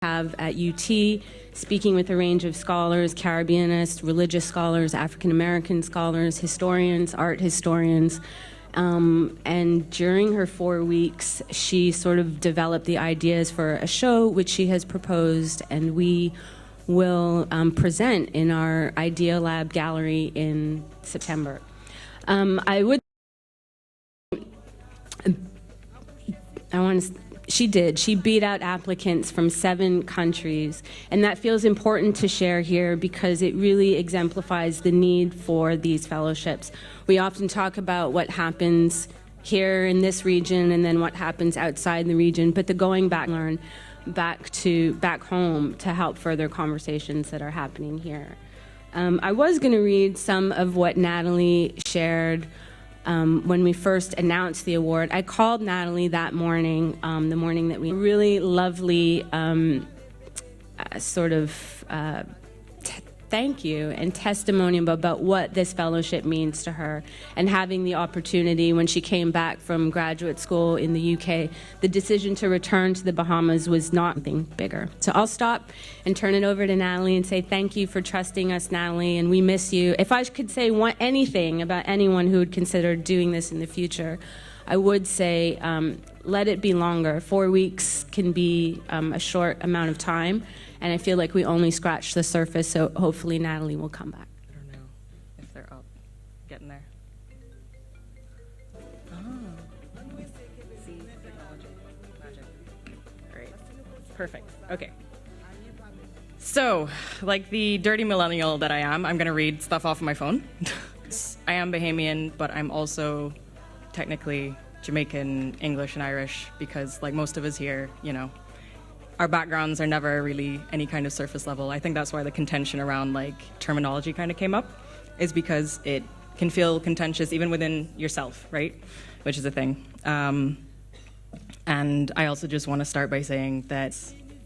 have at UT, speaking with a range of scholars, Caribbeanists, religious scholars, African American scholars, historians, art historians. And during her 4 weeks, she sort of developed the ideas for a show which she has proposed, and we will present in our Idea Lab gallery in September. She beat out applicants from 7 countries, and that feels important to share here because it really exemplifies the need for these fellowships. We often talk about what happens here in this region and then what happens outside the region, but the going back back home to help further conversations that are happening here. I was going to read some of what Natalie shared when we first announced the award. I called Natalie that morning, the morning that we really lovely thank you and testimony about what this fellowship means to her, and having the opportunity when she came back from graduate school in the UK, the decision to return to the Bahamas was not something bigger. So I'll stop and turn it over to Natalie and say thank you for trusting us, Natalie, and we miss you. If I could say anything about anyone who would consider doing this in the future, I would say let it be longer. 4 weeks can be a short amount of time, and I feel like we only scratched the surface, so hopefully Natalie will come back. I don't know if they're up, getting there. See, technology, magic. Great, perfect, okay. So, like the dirty millennial that I am, I'm gonna read stuff off of my phone. I am Bahamian, but I'm also technically Jamaican, English, and Irish, because like most of us here, you know, our backgrounds are never really any kind of surface level. I think that's why the contention around like terminology kind of came up, is because it can feel contentious even within yourself, right? Which is a thing. And I also just want to start by saying that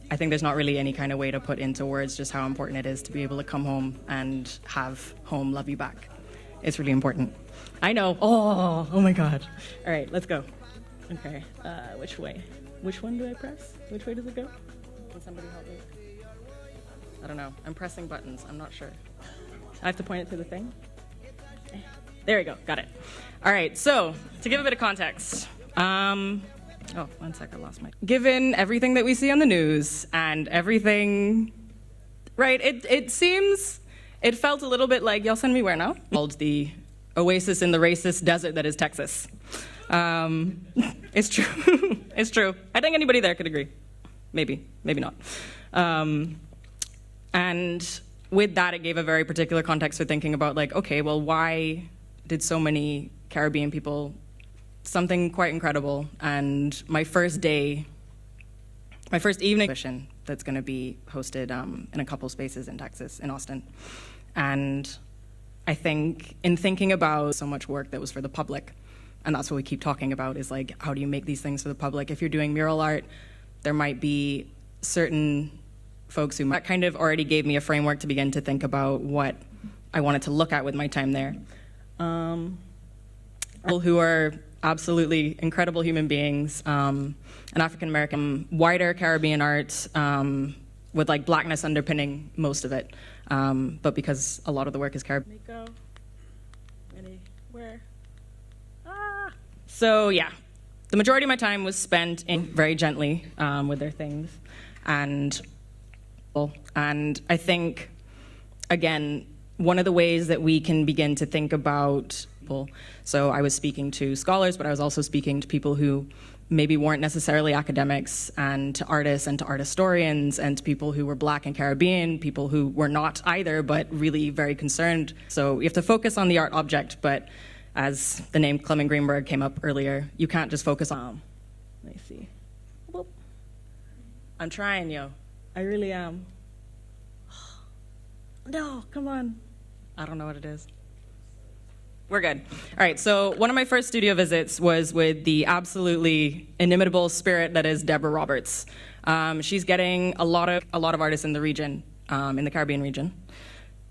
I think there's not really any kind of way to put into words just how important it is to be able to come home and have home love you back. It's really important. I know. Oh my God. All right, let's go. Okay, which way? Which one do I press? Which way does it go? Can somebody help me? I don't know. I'm pressing buttons. I'm not sure. I have to point it to the thing? There we go. Got it. All right, so to give a bit of context. Oh, 1 sec, I lost my... Given everything that we see on the news and everything... Right, it felt a little bit like, y'all send me where now? Called the oasis in the racist desert that is Texas. It's true. It's true. I think anybody there could agree. Maybe not. And with that, it gave a very particular context for thinking about like, okay, well, why did so many Caribbean people something quite incredible? And my first evening exhibition that's going to be hosted in a couple spaces in Texas, in Austin. And I think in thinking about so much work that was for the public, and that's what we keep talking about, is like, how do you make these things for the public? If you're doing mural art, there might be certain folks who that kind of already gave me a framework to begin to think about what I wanted to look at with my time there. People who are absolutely incredible human beings, and African American, wider Caribbean art, with like blackness underpinning most of it. But because a lot of the work is Caribbean. Anywhere? So yeah, the majority of my time was spent in very gently with their things, and I think, again, one of the ways that we can begin to think about people. So I was speaking to scholars, but I was also speaking to people who maybe weren't necessarily academics, and to artists and to art historians, and to people who were Black and Caribbean, people who were not either, but really very concerned. So you have to focus on the art object, but as the name Clement Greenberg came up earlier, you can't just focus on, let me see. Whoop. I'm trying, yo. I really am. No, come on. I don't know what it is. We're good. All right, so one of my first studio visits was with the absolutely inimitable spirit that is Deborah Roberts. She's getting a lot of artists in the region, in the Caribbean region.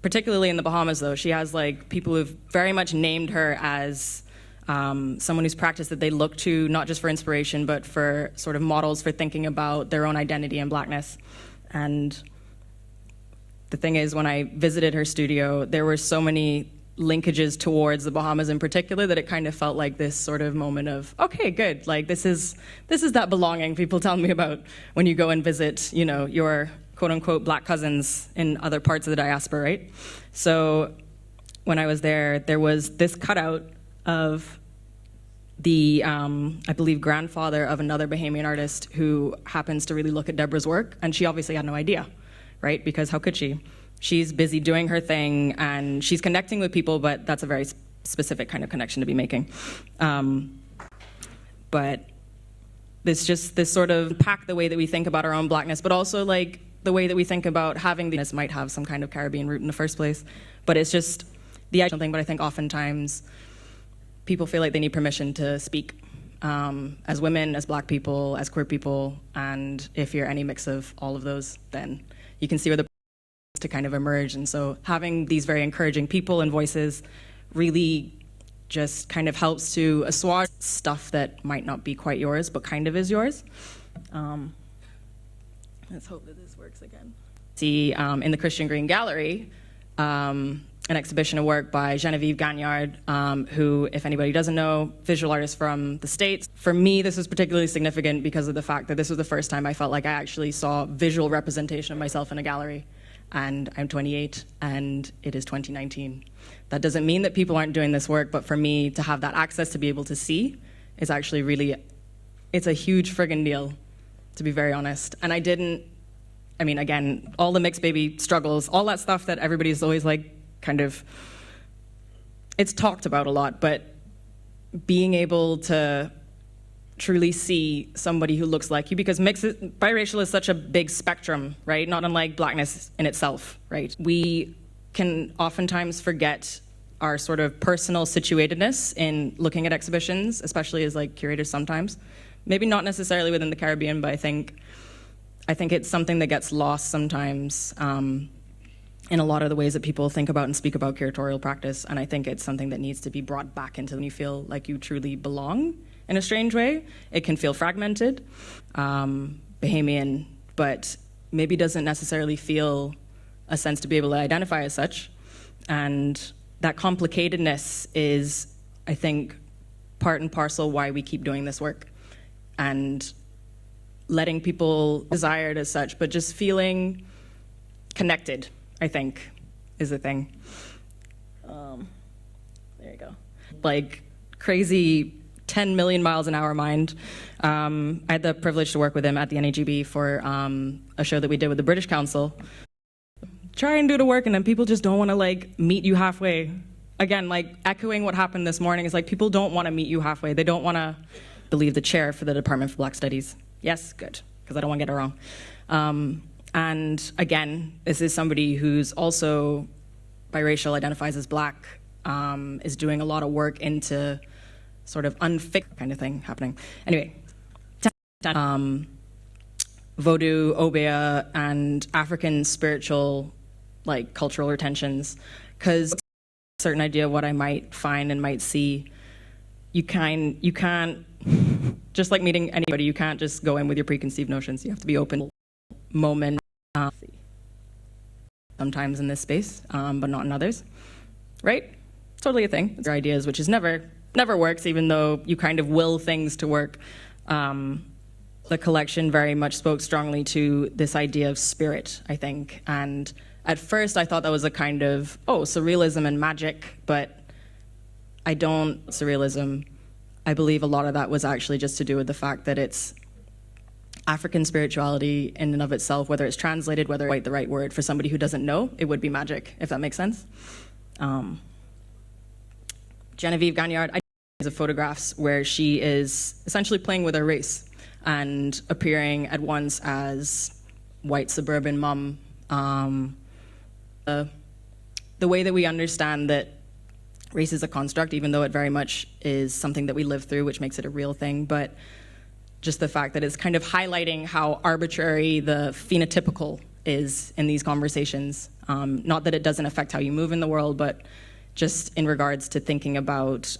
Particularly in the Bahamas, though. She has like people who've very much named her as someone whose practice that they look to, not just for inspiration, but for sort of models for thinking about their own identity and Blackness. And the thing is, when I visited her studio, there were so many linkages towards the Bahamas in particular that it kind of felt like this sort of moment of, okay, good, like this is that belonging people tell me about when you go and visit, you know, your quote-unquote black cousins in other parts of the diaspora, right? So when I was there, there was this cutout of the, I believe, grandfather of another Bahamian artist who happens to really look at Deborah's work, and she obviously had no idea, right? Because how could she? She's busy doing her thing, and she's connecting with people, but that's a very specific kind of connection to be making. But it's just this sort of impact the way that we think about our own blackness, but also like the way that we think about having this might have some kind of Caribbean root in the first place. But it's just the actual thing. But I think oftentimes people feel like they need permission to speak as women, as black people, as queer people, and if you're any mix of all of those, then you can see where the to kind of emerge. And so having these very encouraging people and voices really just kind of helps to assuage stuff that might not be quite yours, but kind of is yours. Let's hope that this works again. See in the Christian Green Gallery, an exhibition of work by Genevieve Gagnard, who, if anybody doesn't know, visual artist from the States. For me, this was particularly significant because of the fact that this was the first time I felt like I actually saw visual representation of myself in a gallery. And I'm 28, and it is 2019. That doesn't mean that people aren't doing this work, but for me, to have that access to be able to see is actually really, it's a huge friggin' deal, to be very honest. And I mean, again, all the mixed baby struggles, all that stuff that everybody's always like, kind of, it's talked about a lot, but being able to truly see somebody who looks like you, because biracial is such a big spectrum, right? Not unlike blackness in itself, right? We can oftentimes forget our sort of personal situatedness in looking at exhibitions, especially as like curators sometimes. Maybe not necessarily within the Caribbean, but I think it's something that gets lost sometimes in a lot of the ways that people think about and speak about curatorial practice, and I think it's something that needs to be brought back into when you feel like you truly belong in a strange way. It can feel fragmented, Bahamian, but maybe doesn't necessarily feel a sense to be able to identify as such. And that complicatedness is, I think, part and parcel why we keep doing this work. And letting people desire it as such, but just feeling connected, I think, is the thing. There you go. Like crazy 10 million miles an hour mind. I had the privilege to work with him at the NAGB for a show that we did with the British Council. Try and do the work, and then people just don't want to like meet you halfway. Again, like echoing what happened this morning is like people don't want to meet you halfway. They don't want to believe the chair for the Department for Black Studies. Yes, good, because I don't want to get it wrong. And again, this is somebody who's also biracial, identifies as black, is doing a lot of work into sort of unfixed kind of thing happening. Anyway, Vodou, Obeah, and African spiritual, like cultural retentions, because a certain idea of what I might find and might see, you can't, just like meeting anybody, you can't just go in with your preconceived notions. You have to be open. Moment, sometimes in this space, but not in others, right? Totally a thing. It's your ideas, which is never works, even though you kind of will things to work. The collection very much spoke strongly to this idea of spirit, I think. And at first I thought that was a kind of, surrealism and magic, but I don't surrealism. I believe a lot of that was actually just to do with the fact that it's African spirituality in and of itself, whether it's translated, whether it's the right word for somebody who doesn't know, it would be magic, if that makes sense. Genevieve Gagnard, I of photographs where she is essentially playing with her race and appearing at once as white suburban mom. The way that we understand that race is a construct, even though it very much is something that we live through, which makes it a real thing, but just the fact that it's kind of highlighting how arbitrary the phenotypical is in these conversations. Not that it doesn't affect how you move in the world, but just in regards to thinking about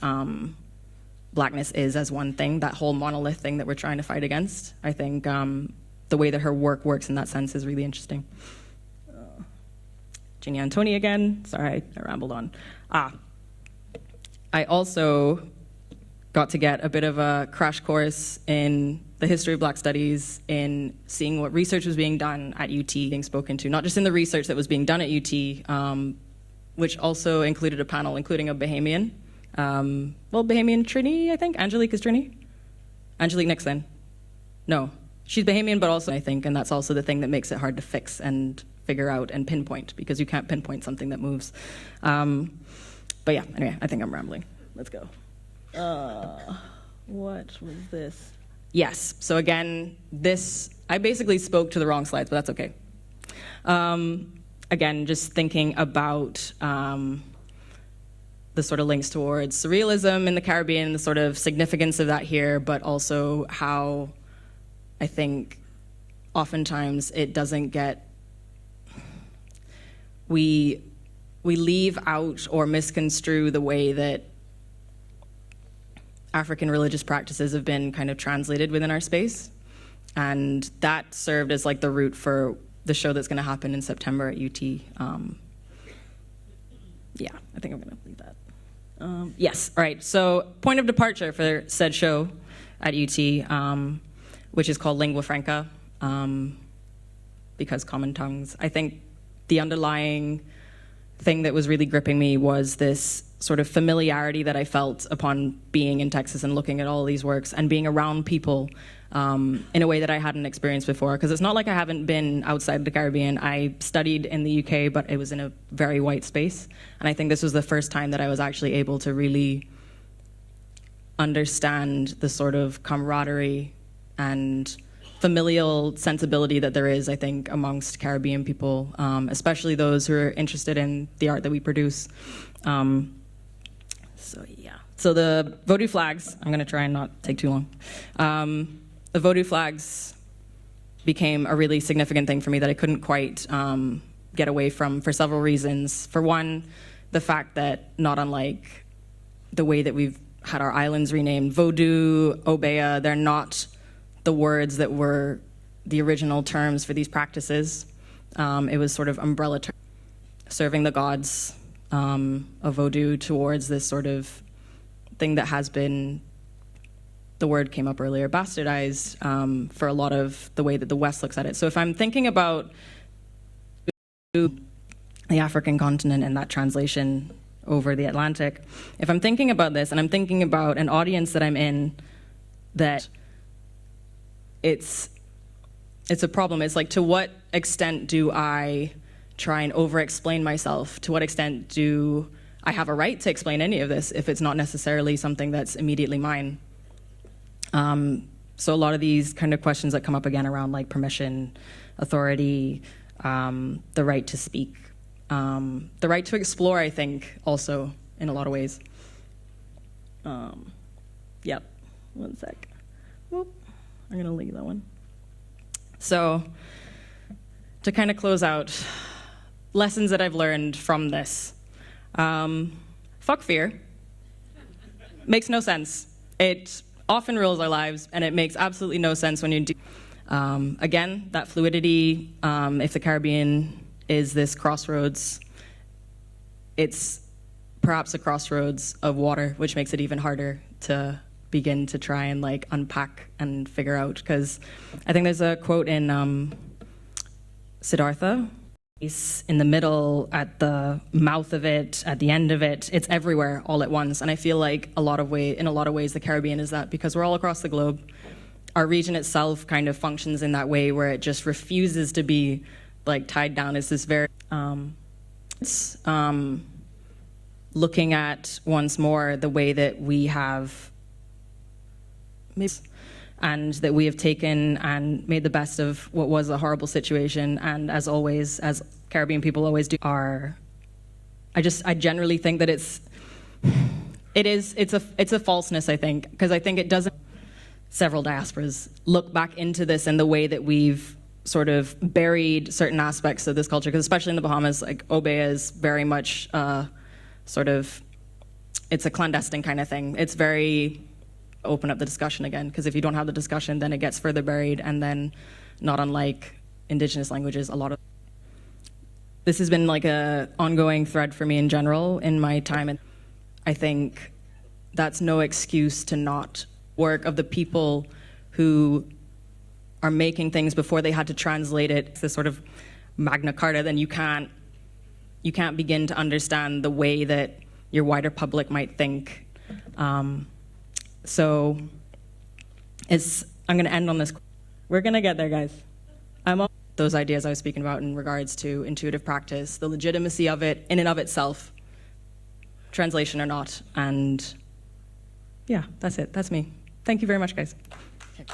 blackness is as one thing, that whole monolith thing that we're trying to fight against. I think the way that her work works in that sense is really interesting. Ginny Antoni again. Sorry, I rambled on. I also got to get a bit of a crash course in the history of Black studies, in seeing what research was being done at UT, being spoken to, not just in the research that was being done at UT, which also included a panel, including a Bahamian. Bahamian Trini, I think. Angelique is Trini? Angelique Nixon. No, she's Bahamian, but also, I think, and that's also the thing that makes it hard to fix and figure out and pinpoint, because you can't pinpoint something that moves. But yeah, anyway, I think I'm rambling. Let's go. What was this? Yes, so again, I basically spoke to the wrong slides, but that's okay. Again, just thinking about the sort of links towards surrealism in the Caribbean, the sort of significance of that here, but also how I think oftentimes it doesn't get, we leave out or misconstrue the way that African religious practices have been kind of translated within our space. And that served as like the root for the show that's gonna happen in September at UT. Yeah, I think I'm gonna leave that. Yes, all right, so point of departure for said show at UT, which is called Lingua Franca, because common tongues. I think the underlying thing that was really gripping me was this sort of familiarity that I felt upon being in Texas and looking at all these works and being around people in a way that I hadn't experienced before. Because it's not like I haven't been outside the Caribbean. I studied in the UK, but it was in a very white space. And I think this was the first time that I was actually able to really understand the sort of camaraderie and familial sensibility that there is, I think, amongst Caribbean people, especially those who are interested in the art that we produce. So yeah. So the Vodou flags, I'm gonna try and not take too long. The Vodou flags became a really significant thing for me that I couldn't quite get away from for several reasons. For one, the fact that not unlike the way that we've had our islands renamed, Vodou, Obeah, they're not the words that were the original terms for these practices. It was sort of umbrella term, serving the gods of Vodou towards this sort of thing that has been, the word came up earlier, bastardized for a lot of the way that the West looks at it. So if I'm thinking about the African continent and that translation over the Atlantic, if I'm thinking about this and I'm thinking about an audience that I'm in, that it's a problem. It's like, to what extent do I try and over-explain myself? To what extent do I have a right to explain any of this if it's not necessarily something that's immediately mine? So a lot of these kind of questions that come up again around like permission, authority, the right to speak, the right to explore, I think, also in a lot of ways. Yep, one sec. Whoop. I'm gonna leave that one. So, to kind of close out, lessons that I've learned from this. Fuck fear. Makes no sense. It often rules our lives, and it makes absolutely no sense when you do. Again, that fluidity, if the Caribbean is this crossroads, it's perhaps a crossroads of water, which makes it even harder to begin to try and like unpack and figure out. Because I think there's a quote in Siddhartha, it's in the middle, at the mouth of it, at the end of it, it's everywhere all at once. And I feel like in a lot of ways the Caribbean is that, because we're all across the globe. Our region itself kind of functions in that way where it just refuses to be like tied down. It's this very looking at once more the way that we have and that we have taken and made the best of what was a horrible situation. And as always, as Caribbean people always do, I generally think that it's a falseness, I think, because I think it doesn't. Several diasporas look back into this and the way that we've sort of buried certain aspects of this culture, because especially in the Bahamas, like Obeah is very much sort of, it's a clandestine kind of thing. It's very open up the discussion again, because if you don't have the discussion, then it gets further buried, and then not unlike Indigenous languages. This has been like a ongoing thread for me in general in my time, and I think that's no excuse to not work of the people who are making things before they had to translate it. It's this sort of Magna Carta, then you can't begin to understand the way that your wider public might think. So I'm going to end on this. We're going to get there, guys. I'm on those ideas I was speaking about in regards to intuitive practice, the legitimacy of it in and of itself, translation or not. And yeah, that's it. That's me. Thank you very much, guys. Okay.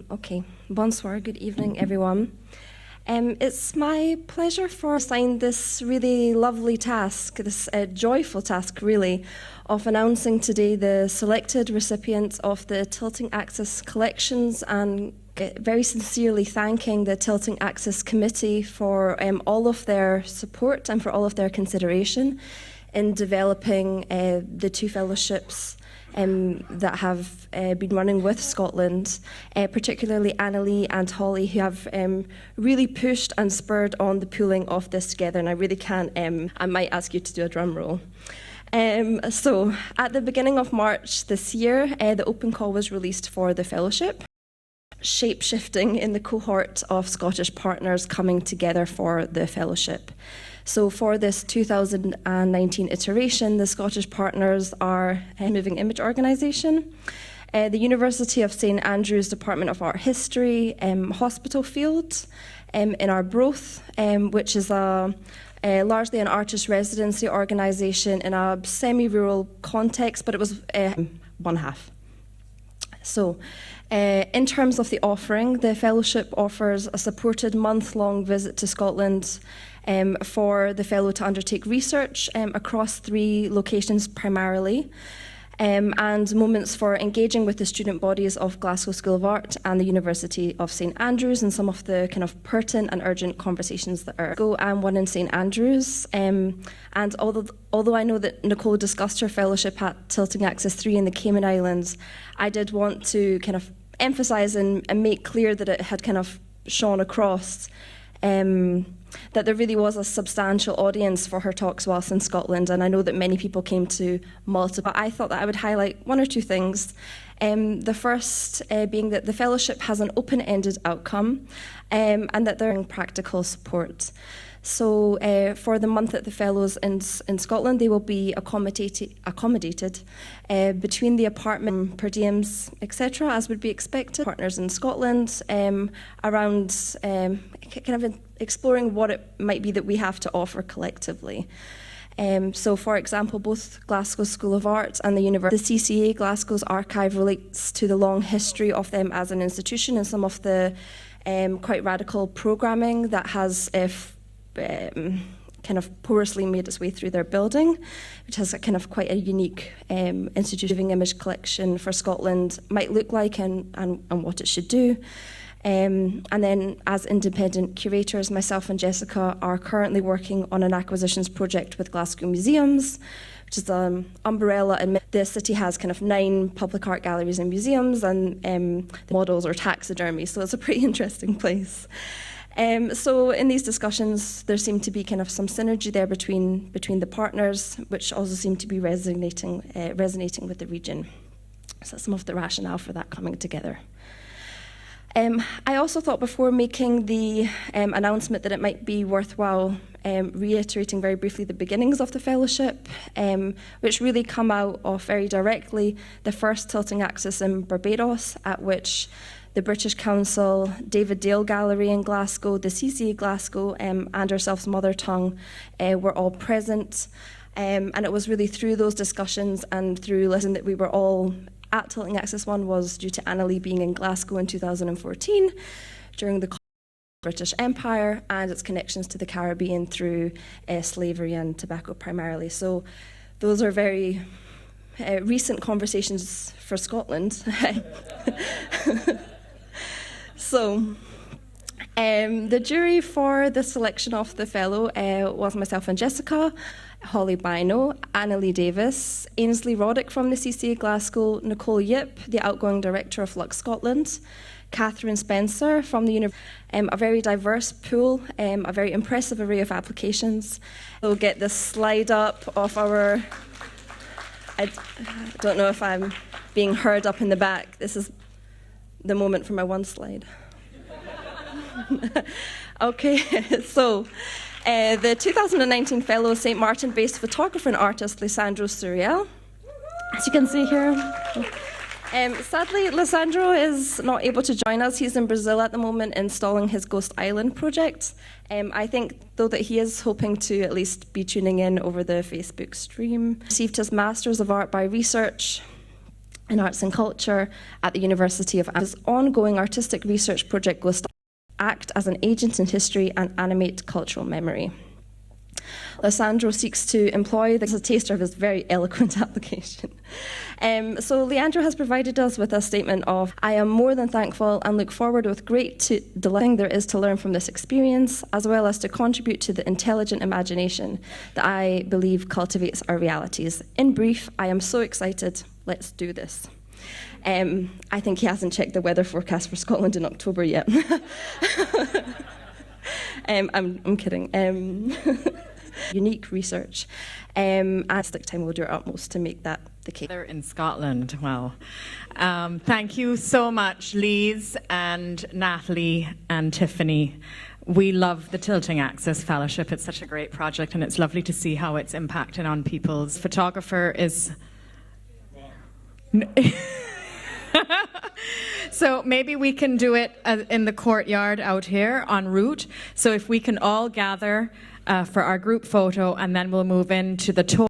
Okay, bonsoir, good evening, everyone. It's my pleasure to assign this really lovely task, this joyful task, really, of announcing today the selected recipients of the Tilting Axis collections, and very sincerely thanking the Tilting Axis Committee for all of their support and for all of their consideration in developing the two fellowships that have been running with Scotland, particularly Annalie and Holly, who have really pushed and spurred on the pulling of this together. And I really can't, I might ask you to do a drum roll. So at the beginning of March this year, the open call was released for the fellowship, shape-shifting in the cohort of Scottish partners coming together for the fellowship. So for this 2019 iteration, the Scottish partners are a moving image organisation, the University of St Andrews Department of Art History, Hospital Field in Arbroath, which is largely an artist residency organisation in a semi-rural context, but it was one half. So in terms of the offering, the fellowship offers a supported month-long visit to Scotland for the fellow to undertake research across 3 locations primarily, and moments for engaging with the student bodies of Glasgow School of Art and the University of St Andrews, and some of the kind of pertinent and urgent conversations that are go and one in St Andrews. And although I know that Nicole discussed her fellowship at Tilting Axis 3 in the Cayman Islands, I did want to kind of emphasise and make clear that it had kind of shone across that there really was a substantial audience for her talks whilst in Scotland, and I know that many people came to Malta. But I thought that I would highlight 1 or 2 things. The first being that the fellowship has an open-ended outcome, and that they're in practical support. So for the month that the fellows in Scotland, they will be accommodated between the apartment, per diems, etc., as would be expected. Partners in Scotland around kind of exploring what it might be that we have to offer collectively. So, for example, both Glasgow School of Art and the CCA Glasgow's archive relates to the long history of them as an institution and some of the quite radical programming that has kind of porously made its way through their building, which has a kind of quite a unique institutional image collection for Scotland might look like and what it should do. And then as independent curators, myself and Jessica are currently working on an acquisitions project with Glasgow Museums, which is an umbrella, and the city has kind of 9 public art galleries and museums, and models or taxidermy, so it's a pretty interesting place. So in these discussions, there seemed to be kind of some synergy there between the partners, which also seemed to be resonating with the region. So that's some of the rationale for that coming together. I also thought before making the announcement that it might be worthwhile reiterating very briefly the beginnings of the fellowship, which really come out of very directly the first Tilting Axis in Barbados, at which the British Council, David Dale Gallery in Glasgow, the CCA Glasgow, and ourselves Mother Tongue were all present. And it was really through those discussions and through listening that we were all at Tilting Axis 1 was due to Annalie being in Glasgow in 2014 during the British Empire and its connections to the Caribbean through slavery and tobacco primarily. So those are very recent conversations for Scotland. The jury for the selection of the fellow was myself and Jessica, Holly Bino, Annalie Davis, Ainsley Roddick from the CCA Glasgow, Nicole Yip, the outgoing director of Lux Scotland, Catherine Spencer from the University. A very diverse pool, a very impressive array of applications. We'll get this slide up of our, I don't know if I'm being heard up in the back. This is the moment for my one slide. Okay, so the 2019 fellow, St. Martin-based photographer and artist, Lisandro Suriel. As you can see here. Sadly, Lisandro is not able to join us. He's in Brazil at the moment installing his Ghost Island project. I think, though, that he is hoping to at least be tuning in over the Facebook stream. Received his Masters of Art by Research in Arts and Culture at the University of Amsterdam. His ongoing artistic research project Ghost act as an agent in history and animate cultural memory. Lisandro seeks to employ as a taster of his very eloquent application. So Leandro has provided us with a statement of, I am more than thankful and look forward with great delight there is to learn from this experience, as well as to contribute to the intelligent imagination that I believe cultivates our realities. In brief, I am so excited. Let's do this. I think he hasn't checked the weather forecast for Scotland in October yet. I'm kidding. Unique research. And stick time will do our utmost to make that the case. They're in Scotland. Well, thank you so much, Lise and Natalie and Tiffany. We love the Tilting Axis Fellowship. It's such a great project, and it's lovely to see how it's impacting on people's. Photographer is. So maybe we can do it in the courtyard out here en route. So if we can all gather for our group photo, and then we'll move into the tour.